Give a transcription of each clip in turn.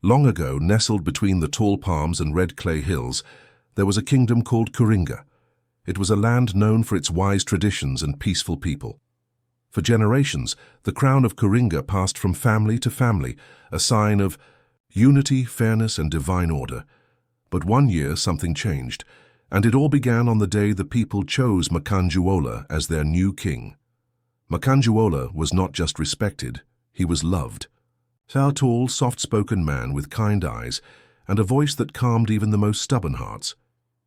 Long ago, nestled between the tall palms and red clay hills, there was a kingdom called Kuringa. It was a land known for its wise traditions and peaceful people. For generations, the crown of Kuringa passed from family to family, a sign of unity, fairness, and divine order. But one year something changed, and it all began on the day the people chose Makanjuola as their new king. Makanjuola was not just respected, he was loved. A tall, soft-spoken man with kind eyes and a voice that calmed even the most stubborn hearts.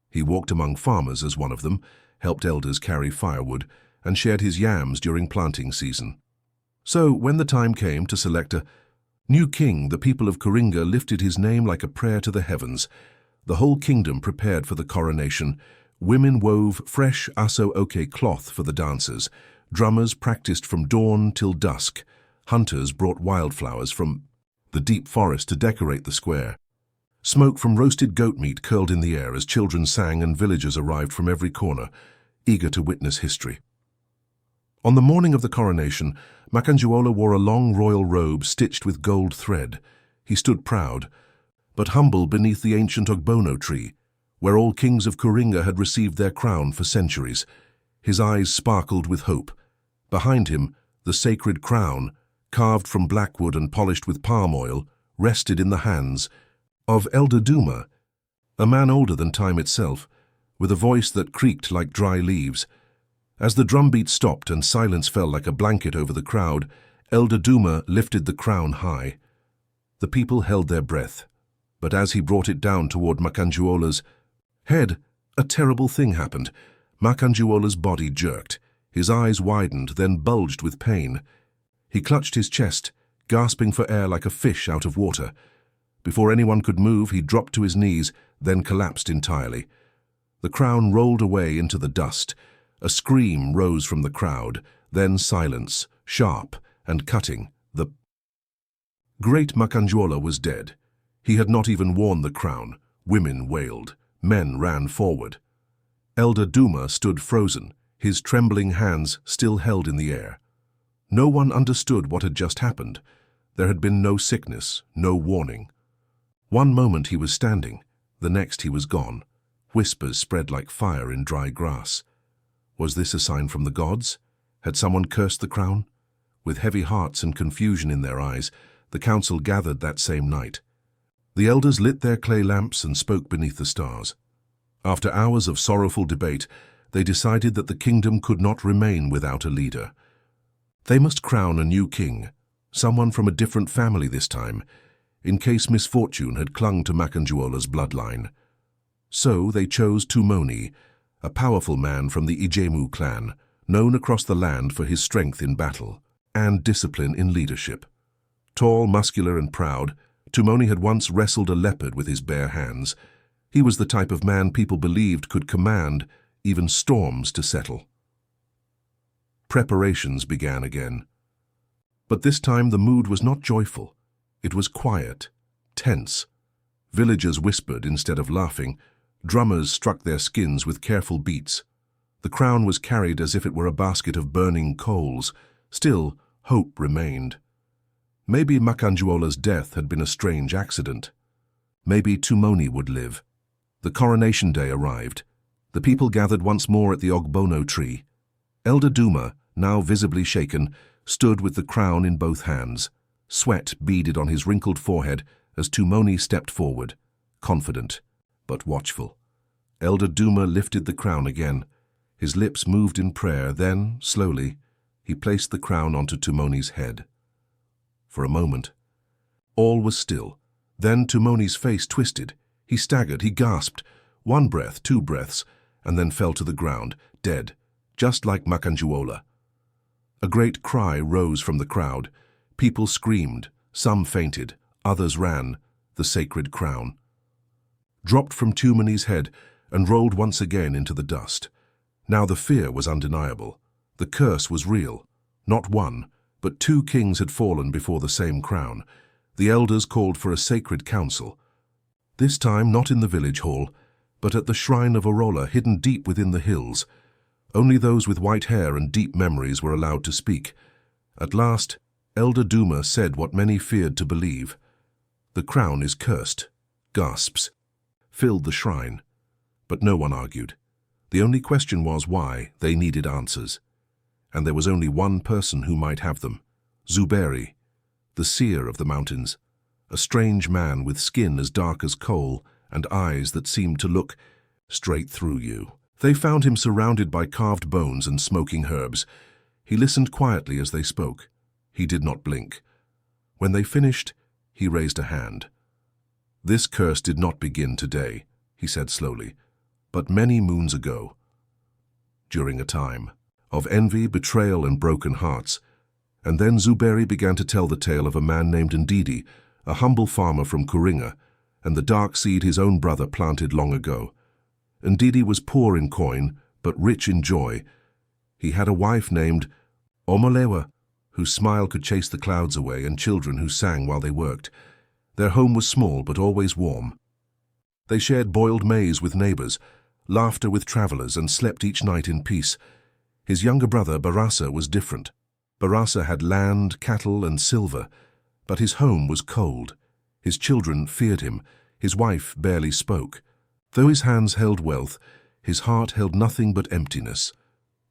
He walked among farmers as one of them, helped elders carry firewood, and shared his yams during planting season. So, when the time came to select a new king, the people of Kuringa lifted his name like a prayer to the heavens. The whole kingdom prepared for the coronation. Women wove fresh aso-oke cloth for the dancers. Drummers practiced from dawn till dusk. Hunters brought wildflowers from the deep forest to decorate the square. Smoke from roasted goat meat curled in the air as children sang and villagers arrived from every corner, eager to witness history. On the morning of the coronation, Makanjuola wore a long royal robe stitched with gold thread. He stood proud, but humble beneath the ancient ogbono tree, where all kings of Kuringa had received their crown for centuries. His eyes sparkled with hope. Behind him, the sacred crown, carved from blackwood and polished with palm oil, rested in the hands of Elder Duma, a man older than time itself, with a voice that creaked like dry leaves. As the drumbeat stopped and silence fell like a blanket over the crowd, Elder Duma lifted the crown high. The people held their breath, but as he brought it down toward Makanjuola's head, a terrible thing happened. Makanjuola's body jerked. His eyes widened, then bulged with pain. He clutched his chest, gasping for air like a fish out of water. Before anyone could move, he dropped to his knees, then collapsed entirely. The crown rolled away into the dust. A scream rose from the crowd, then silence, sharp and cutting. The great Makanjuola was dead. He had not even worn the crown. Women wailed. Men ran forward. Elder Duma stood frozen, his trembling hands still held in the air. No one understood what had just happened. There had been no sickness, no warning. One moment he was standing, the next he was gone. Whispers spread like fire in dry grass. Was this a sign from the gods? Had someone cursed the crown? With heavy hearts and confusion in their eyes, the council gathered that same night. The elders lit their clay lamps and spoke beneath the stars. After hours of sorrowful debate, they decided that the kingdom could not remain without a leader. They must crown a new king, someone from a different family this time, in case misfortune had clung to Makanjuola's bloodline. So they chose Tumoni, a powerful man from the Ijemu clan, known across the land for his strength in battle and discipline in leadership. Tall, muscular, and proud, Tumoni had once wrestled a leopard with his bare hands. He was the type of man people believed could command even storms to settle. Preparations began again. But this time the mood was not joyful. It was quiet, tense. Villagers whispered instead of laughing. Drummers struck their skins with careful beats. The crown was carried as if it were a basket of burning coals. Still, hope remained. Maybe Makanjuola's death had been a strange accident. Maybe Tumoni would live. The coronation day arrived. The people gathered once more at the ogbono tree. Elder Duma, now visibly shaken, stood with the crown in both hands. Sweat beaded on his wrinkled forehead as Tumoni stepped forward, confident but watchful. Elder Duma lifted the crown again. His lips moved in prayer, then, slowly, he placed the crown onto Tumoni's head. For a moment, all was still. Then Tumoni's face twisted. He staggered, he gasped. One breath, two breaths, and then fell to the ground, dead, just like Makanjuola. A great cry rose from the crowd. People screamed, some fainted, others ran. The sacred crown dropped from Tumoni's head and rolled once again into the dust. Now the fear was undeniable. The curse was real. Not one, but two kings had fallen before the same crown. The elders called for a sacred council. This time not in the village hall, but at the shrine of Orola hidden deep within the hills. Only those with white hair and deep memories were allowed to speak. At last, Elder Duma said what many feared to believe. "The crown is cursed." Gasps filled the shrine, but no one argued. The only question was why. They needed answers. And there was only one person who might have them: Zuberi, the seer of the mountains, a strange man with skin as dark as coal and eyes that seemed to look straight through you. They found him surrounded by carved bones and smoking herbs. He listened quietly as they spoke. He did not blink. When they finished, he raised a hand. "This curse did not begin today," he said slowly, "but many moons ago, during a time of envy, betrayal, and broken hearts." And then Zuberi began to tell the tale of a man named Ndidi, a humble farmer from Kuringa, and the dark seed his own brother planted long ago. Ndidi was poor in coin, but rich in joy. He had a wife named Omolewa, whose smile could chase the clouds away, and children who sang while they worked. Their home was small but always warm. They shared boiled maize with neighbors, laughter with travelers, and slept each night in peace. His younger brother, Barasa, was different. Barasa had land, cattle, and silver, but his home was cold. His children feared him. His wife barely spoke. Though his hands held wealth, his heart held nothing but emptiness.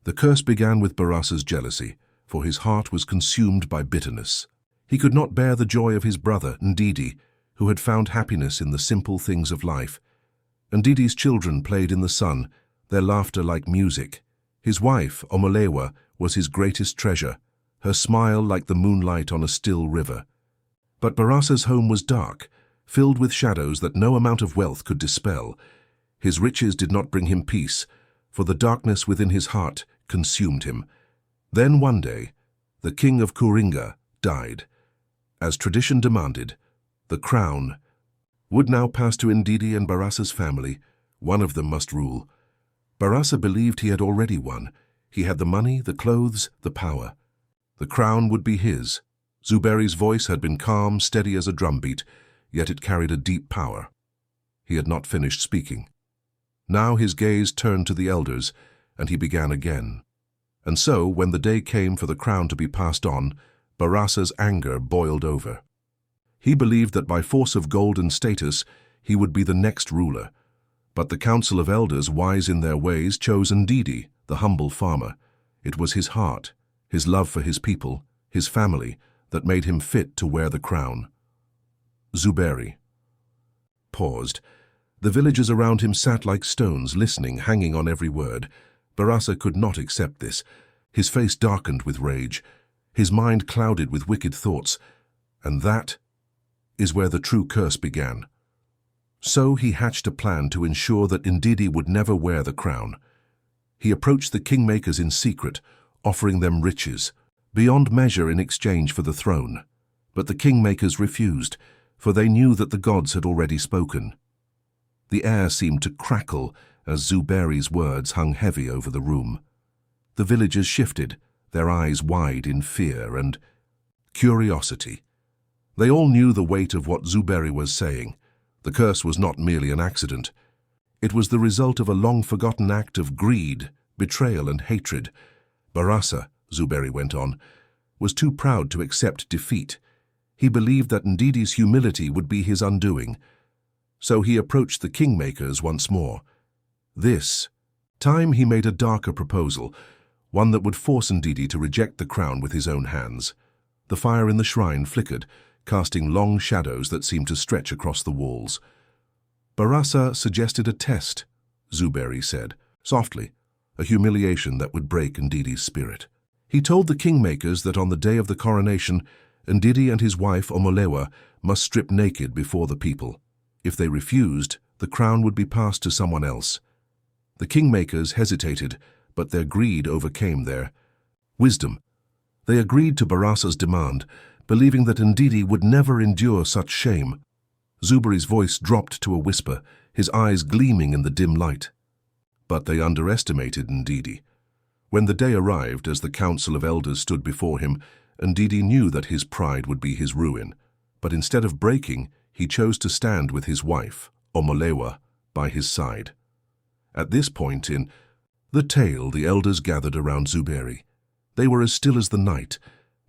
The curse began with Barasa's jealousy, for his heart was consumed by bitterness. He could not bear the joy of his brother, Ndidi, who had found happiness in the simple things of life. Ndidi's children played in the sun, their laughter like music. His wife, Omolewa, was his greatest treasure, her smile like the moonlight on a still river. But Barasa's home was dark, filled with shadows that no amount of wealth could dispel. His riches did not bring him peace, for the darkness within his heart consumed him. Then one day, the king of Kuringa died. As tradition demanded, the crown would now pass to Ndidi and Barasa's family. One of them must rule. Barasa believed he had already won. He had the money, the clothes, the power. The crown would be his. Zuberi's voice had been calm, steady as a drumbeat, yet it carried a deep power. He had not finished speaking. Now his gaze turned to the elders, and he began again. And so, when the day came for the crown to be passed on, Barasa's anger boiled over. He believed that by force of gold and status, he would be the next ruler. But the council of elders, wise in their ways, chose Ndidi, the humble farmer. It was his heart, his love for his people, his family, that made him fit to wear the crown. Zuberi paused. The villagers around him sat like stones, listening, hanging on every word. Barasa could not accept this. His face darkened with rage, his mind clouded with wicked thoughts, and that is where the true curse began. So he hatched a plan to ensure that Ndidi would never wear the crown. He approached the kingmakers in secret, offering them riches, beyond measure in exchange for the throne. But the kingmakers refused, for they knew that the gods had already spoken. The air seemed to crackle as Zuberi's words hung heavy over the room. The villagers shifted, their eyes wide in fear and curiosity. They all knew the weight of what Zuberi was saying. The curse was not merely an accident. It was the result of a long-forgotten act of greed, betrayal, and hatred. Barasa, Zuberi went on, was too proud to accept defeat. He believed that Ndidi's humility would be his undoing. So he approached the kingmakers once more. This time he made a darker proposal, one that would force Ndidi to reject the crown with his own hands. The fire in the shrine flickered, casting long shadows that seemed to stretch across the walls. Barasa suggested a test, Zuberi said, softly, a humiliation that would break Ndidi's spirit. He told the kingmakers that on the day of the coronation, Ndidi and his wife Omolewa must strip naked before the people. If they refused, the crown would be passed to someone else. The kingmakers hesitated, but their greed overcame their wisdom. They agreed to Barasa's demand, believing that Ndidi would never endure such shame. Zuberi's voice dropped to a whisper, his eyes gleaming in the dim light. But they underestimated Ndidi. When the day arrived, as the council of elders stood before him, Ndidi knew that his pride would be his ruin. But instead of breaking, he chose to stand with his wife, Omolewa, by his side. At this point in the tale, the elders gathered around Zuberi. They were as still as the night,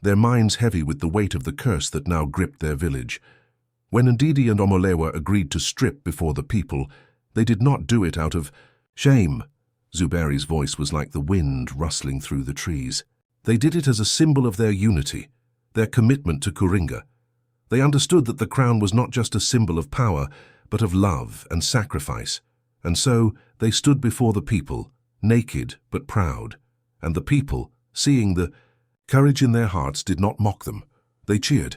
their minds heavy with the weight of the curse that now gripped their village. When Ndidi and Omolewa agreed to strip before the people, they did not do it out of shame. Zuberi's voice was like the wind rustling through the trees. They did it as a symbol of their unity, their commitment to Kuringa. They understood that the crown was not just a symbol of power, but of love and sacrifice. And so they stood before the people, naked but proud. And the people, seeing the courage in their hearts, did not mock them. They cheered.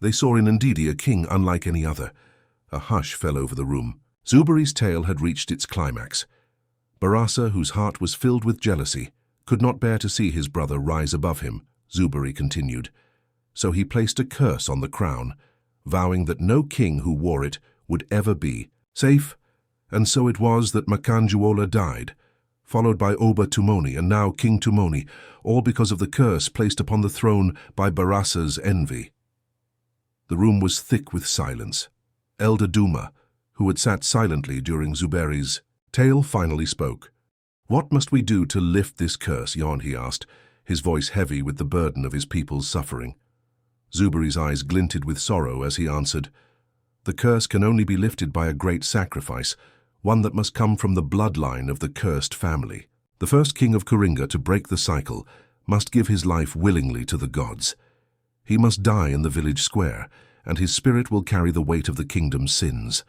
They saw in Ndidi a king unlike any other. A hush fell over the room. Zuberi's tale had reached its climax. Barasa, whose heart was filled with jealousy, could not bear to see his brother rise above him. Zuberi continued. So he placed a curse on the crown, vowing that no king who wore it would ever be safe. And so it was that Makanjuola died, followed by Oba Tumoni and now King Tumoni, all because of the curse placed upon the throne by Barasa's envy. The room was thick with silence. Elder Duma, who had sat silently during Zuberi's tale, finally spoke. "What must we do to lift this curse?" he asked, his voice heavy with the burden of his people's suffering. Zuberi's eyes glinted with sorrow as he answered, "The curse can only be lifted by a great sacrifice, one that must come from the bloodline of the cursed family. The first king of Kuringa to break the cycle must give his life willingly to the gods. He must die in the village square, and his spirit will carry the weight of the kingdom's sins.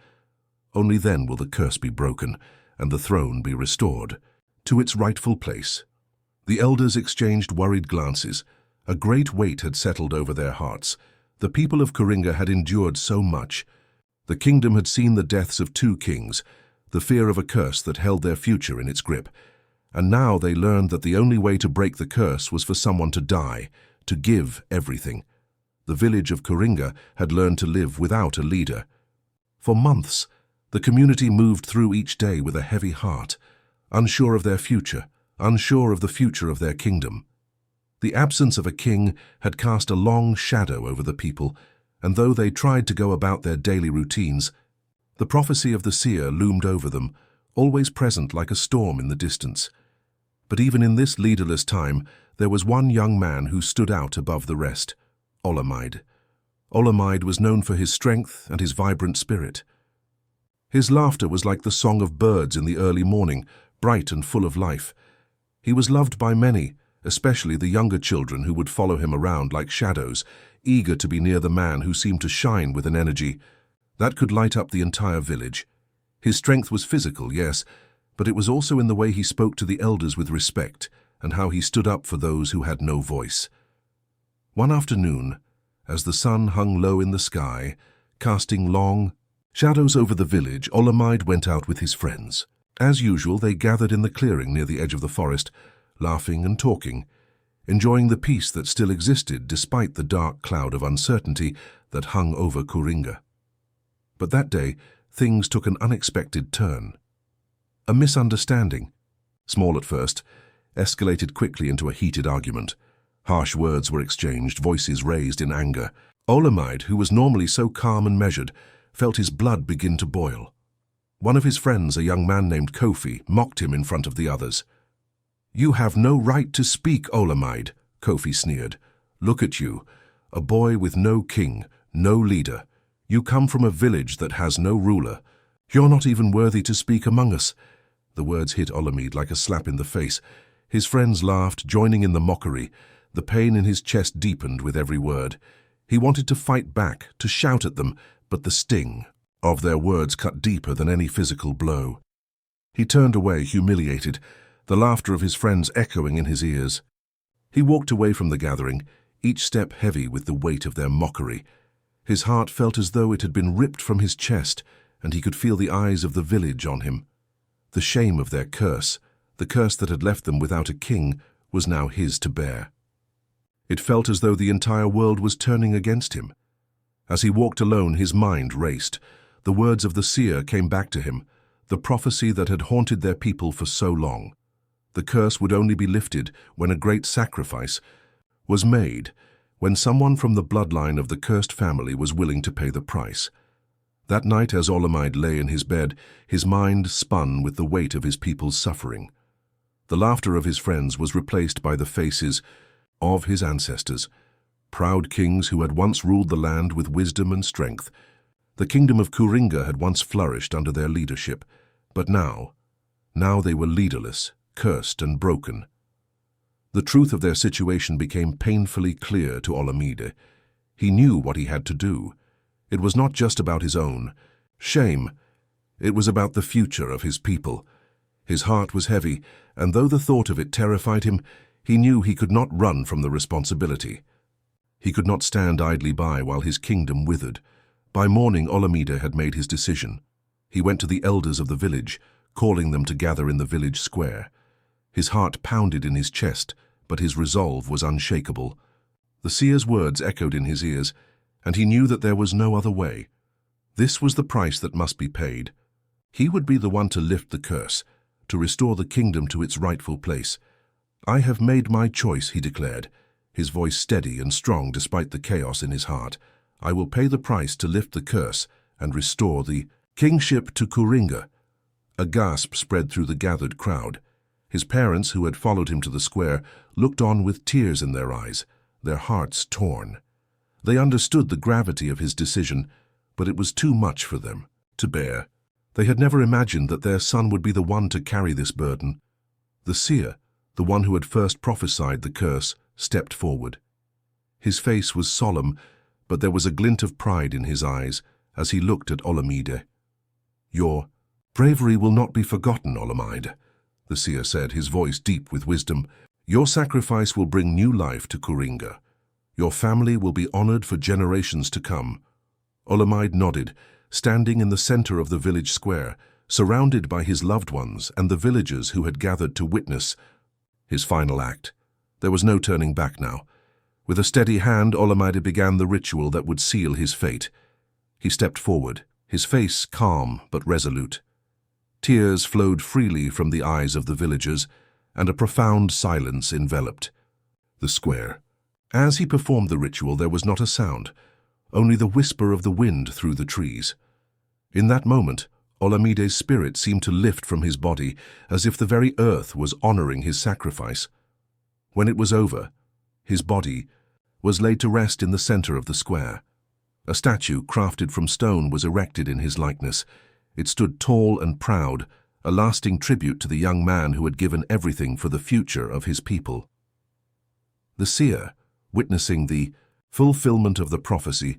Only then will the curse be broken, and the throne be restored to its rightful place." The elders exchanged worried glances. A great weight had settled over their hearts. The people of Kuringa had endured so much. The kingdom had seen the deaths of 2 kings, the fear of a curse that held their future in its grip. And now they learned that the only way to break the curse was for someone to die, to give everything. The village of Kuringa had learned to live without a leader. For months, the community moved through each day with a heavy heart, unsure of their future, unsure of the future of their kingdom. The absence of a king had cast a long shadow over the people, and though they tried to go about their daily routines, the prophecy of the seer loomed over them, always present like a storm in the distance. But even in this leaderless time, there was one young man who stood out above the rest, Olamide. Olamide was known for his strength and his vibrant spirit. His laughter was like the song of birds in the early morning, bright and full of life. He was loved by many, especially the younger children who would follow him around like shadows, eager to be near the man who seemed to shine with an energy that could light up the entire village. His strength was physical, yes, but it was also in the way he spoke to the elders with respect and how he stood up for those who had no voice. One afternoon, as the sun hung low in the sky, casting long shadows over the village, Olamide went out with his friends. As usual, they gathered in the clearing near the edge of the forest, laughing and talking, enjoying the peace that still existed despite the dark cloud of uncertainty that hung over Kuringa. But that day, things took an unexpected turn. A misunderstanding, small at first, escalated quickly into a heated argument. Harsh words were exchanged, voices raised in anger. Olamide, who was normally so calm and measured, felt his blood begin to boil. One of his friends, a young man named Kofi, mocked him in front of the others. "You have no right to speak, Olamide," Kofi sneered. "Look at you, a boy with no king, no leader. You come from a village that has no ruler. You're not even worthy to speak among us." The words hit Olamide like a slap in the face. His friends laughed, joining in the mockery. The pain in his chest deepened with every word. He wanted to fight back, to shout at them, but the sting of their words cut deeper than any physical blow. He turned away, humiliated, the laughter of his friends echoing in his ears. He walked away from the gathering, each step heavy with the weight of their mockery. His heart felt as though it had been ripped from his chest, and he could feel the eyes of the village on him. The shame of their curse, the curse that had left them without a king, was now his to bear. It felt as though the entire world was turning against him. As he walked alone, his mind raced. The words of the seer came back to him, the prophecy that had haunted their people for so long. The curse would only be lifted when a great sacrifice was made, when someone from the bloodline of the cursed family was willing to pay the price. That night, as Olamide lay in his bed, his mind spun with the weight of his people's suffering. The laughter of his friends was replaced by the faces of his ancestors, proud kings who had once ruled the land with wisdom and strength. The kingdom of Kuringa had once flourished under their leadership, but now they were leaderless, cursed and broken. The truth of their situation became painfully clear to Olamide. He knew what he had to do. It was not just about his own shame, it was about the future of his people. His heart was heavy, and though the thought of it terrified him, he knew he could not run from the responsibility. He could not stand idly by while his kingdom withered. By morning, Olamide had made his decision. He went to the elders of the village, calling them to gather in the village square. His heart pounded in his chest, but his resolve was unshakable. The seer's words echoed in his ears, and he knew that there was no other way. This was the price that must be paid. He would be the one to lift the curse, to restore the kingdom to its rightful place. "I have made my choice," he declared, his voice steady and strong despite the chaos in his heart. "I will pay the price to lift the curse and restore the kingship to Kuringa." A gasp spread through the gathered crowd. His parents, who had followed him to the square, looked on with tears in their eyes, their hearts torn. They understood the gravity of his decision, but it was too much for them to bear. They had never imagined that their son would be the one to carry this burden. The seer, the one who had first prophesied the curse, stepped forward. His face was solemn, but there was a glint of pride in his eyes as he looked at Olamide. "Your bravery will not be forgotten, Olamide," the seer said, his voice deep with wisdom. "Your sacrifice will bring new life to Kuringa. Your family will be honored for generations to come." Olamide nodded, standing in the center of the village square, surrounded by his loved ones and the villagers who had gathered to witness his final act. There was no turning back now. With a steady hand, Olamide began the ritual that would seal his fate. He stepped forward, his face calm but resolute. Tears flowed freely from the eyes of the villagers, and a profound silence enveloped the square. As he performed the ritual, there was not a sound, only the whisper of the wind through the trees. In that moment, Olamide's spirit seemed to lift from his body, as if the very earth was honoring his sacrifice. When it was over, his body was laid to rest in the center of the square. A statue crafted from stone was erected in his likeness. It stood tall and proud, a lasting tribute to the young man who had given everything for the future of his people. The seer, witnessing the fulfillment of the prophecy,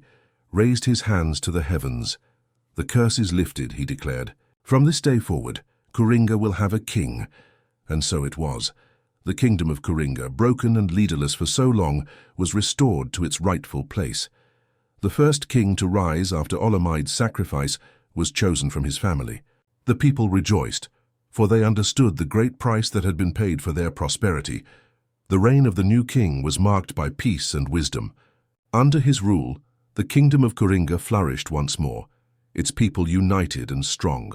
raised his hands to the heavens. "The curse is lifted," he declared. "From this day forward, Kuringa will have a king." And so it was. The kingdom of Kuringa, broken and leaderless for so long, was restored to its rightful place. The first king to rise after Olamide's sacrifice was chosen from his family. The people rejoiced, for they understood the great price that had been paid for their prosperity. The reign of the new king was marked by peace and wisdom. Under his rule, the kingdom of Kuringa flourished once more, its people united and strong.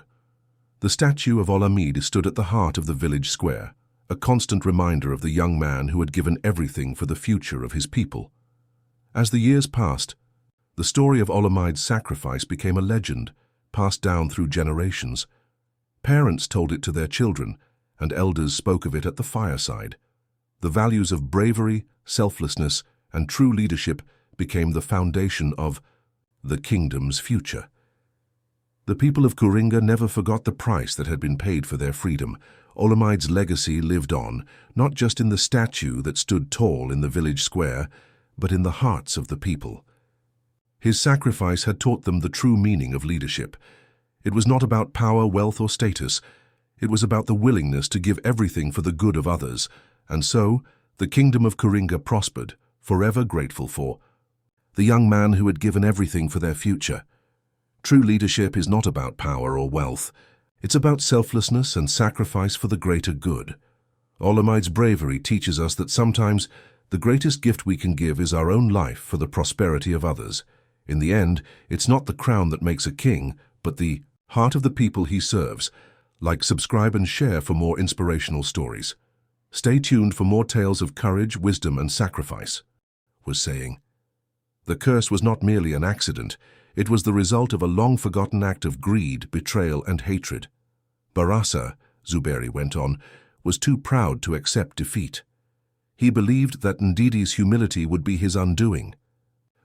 The statue of Olamide stood at the heart of the village square, a constant reminder of the young man who had given everything for the future of his people. As the years passed, the story of Olamide's sacrifice became a legend, passed down through generations. Parents told it to their children, and elders spoke of it at the fireside. The values of bravery, selflessness, and true leadership became the foundation of the kingdom's future. The people of Kuringa never forgot the price that had been paid for their freedom. Olamide's legacy lived on, not just in the statue that stood tall in the village square, but in the hearts of the people. His sacrifice had taught them the true meaning of leadership. It was not about power, wealth, or status. It was about the willingness to give everything for the good of others. And so, the kingdom of Kuringa prospered, forever grateful for the young man who had given everything for their future. True leadership is not about power or wealth. It's about selflessness and sacrifice for the greater good. Olamide's bravery teaches us that sometimes the greatest gift we can give is our own life for the prosperity of others. In the end, it's not the crown that makes a king, but the heart of the people he serves. Like, subscribe, and share for more inspirational stories. Stay tuned for more tales of courage, wisdom, and sacrifice, was saying. The curse was not merely an accident. It was the result of a long-forgotten act of greed, betrayal, and hatred. Barasa, Zuberi went on, was too proud to accept defeat. He believed that Ndidi's humility would be his undoing.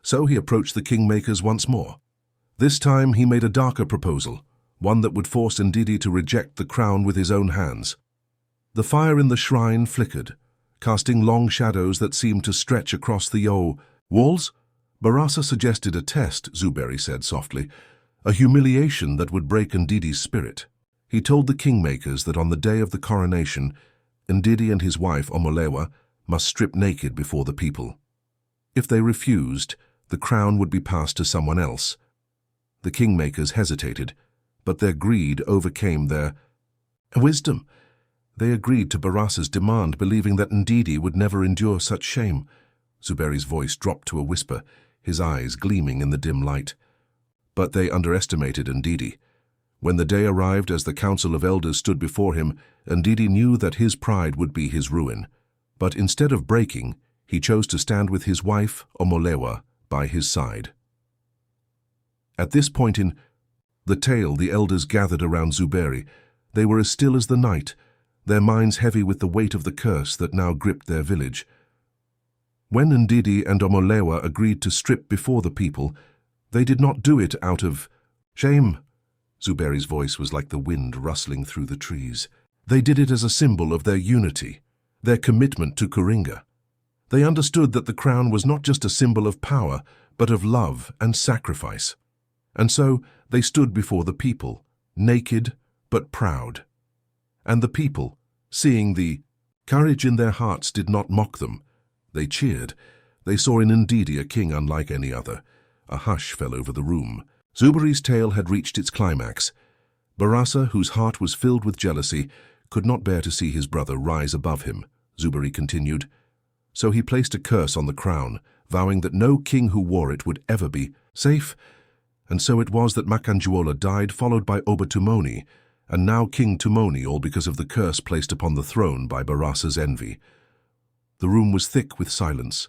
So he approached the kingmakers once more. This time he made a darker proposal, one that would force Ndidi to reject the crown with his own hands. The fire in the shrine flickered, casting long shadows that seemed to stretch across the walls. Barasa suggested a test, Zuberi said softly, a humiliation that would break Ndidi's spirit. He told the kingmakers that on the day of the coronation, Ndidi and his wife Omolewa must strip naked before the people. If they refused, the crown would be passed to someone else. The kingmakers hesitated, but their greed overcame their wisdom. They agreed to Barasa's demand, believing that Ndidi would never endure such shame. Zuberi's voice dropped to a whisper, his eyes gleaming in the dim light. But they underestimated Ndidi. When the day arrived as the council of elders stood before him, Ndidi knew that his pride would be his ruin. But instead of breaking, he chose to stand with his wife, Omolewa, by his side. At this point in the tale, the elders gathered around Zuberi. They were as still as the night, their minds heavy with the weight of the curse that now gripped their village. When Ndidi and Omolewa agreed to strip before the people, they did not do it out of shame. Zuberi's voice was like the wind rustling through the trees. They did it as a symbol of their unity, their commitment to Kuringa. They understood that the crown was not just a symbol of power, but of love and sacrifice. And so they stood before the people, naked but proud. And the people, seeing the courage in their hearts, did not mock them. They cheered. They saw in Ndidi a king unlike any other. A hush fell over the room. Zuberi's tale had reached its climax. Barasa, whose heart was filled with jealousy, could not bear to see his brother rise above him. Zuberi continued. So he placed a curse on the crown, vowing that no king who wore it would ever be safe. And so it was that Makanjuola died, followed by Oba Tumoni, and now King Tumoni, all because of the curse placed upon the throne by Barasa's envy. The room was thick with silence.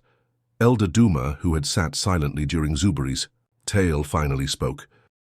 Elder Duma, who had sat silently during Zuberi's tale, finally spoke.